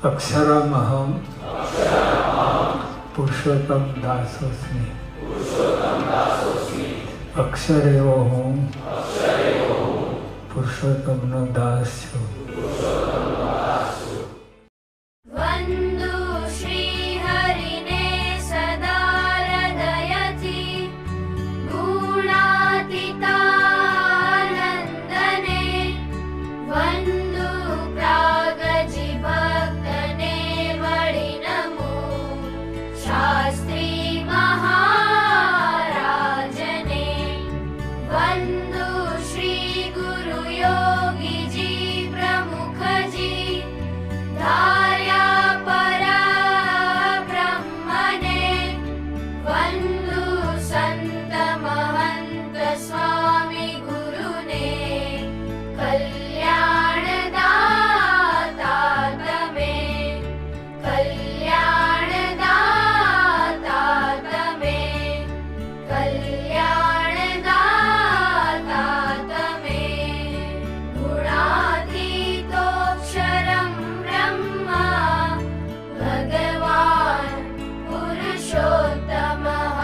अक्षरमहं पुरुषोत्तम दासोस्मि। अक्षरेवोहं पुरुषोत्तमનો દાસ છું। वन्दु श्रीहरिणे सदा हृदयति गुणातीतानन्दने वन्दु प्रागजिभक्तने वडिनमो शास्त्री महाराजने वन्दु श्री गुरु योगीजी प्रमुखजी धार्या परा ब्रह्मणे वन्दु संत महंत स्वामी गुरुने कल्याणदाता तमे कल्याणदाता तमे कल्याणदाता तमे गुणातीतोऽक्षरं ब्रह्मा भगवान् पुरुषोत्तमः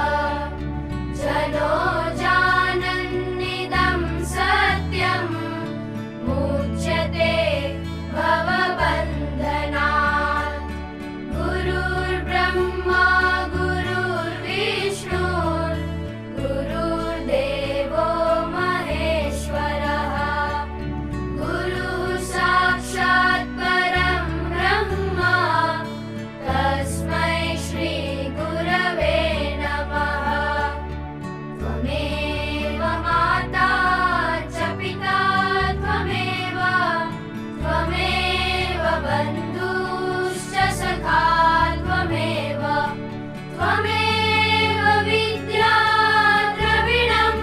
जनो जानन्निदं सत्यं मुच्यते भवबन्धनात् गुरुर्ब्रह्मा गुरुर्विष्णु गुरुर्देवो महेश्वरः गुरुः साक्षात् परं ब्रह्म तस्मै श्री गुरवे नमः त्वमेव माता च पिता त्वमेव बन्धुश्च सखा त्वमेव विद्या द्रविणं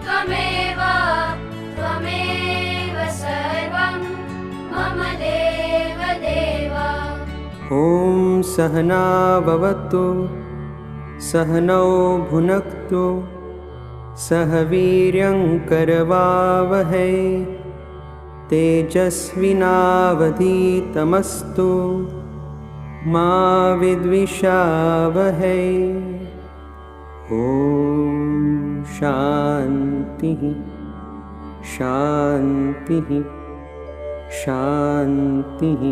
त्वमेव सर्वं मम देव ॐ सहना भवतु सहनौ भुनक्तु सह वीर्यङ्करवावहै तेजस्विनावधीतमस्तु मा विद्विषावहै। ॐ शान्तिः शान्तिः शान्तिः।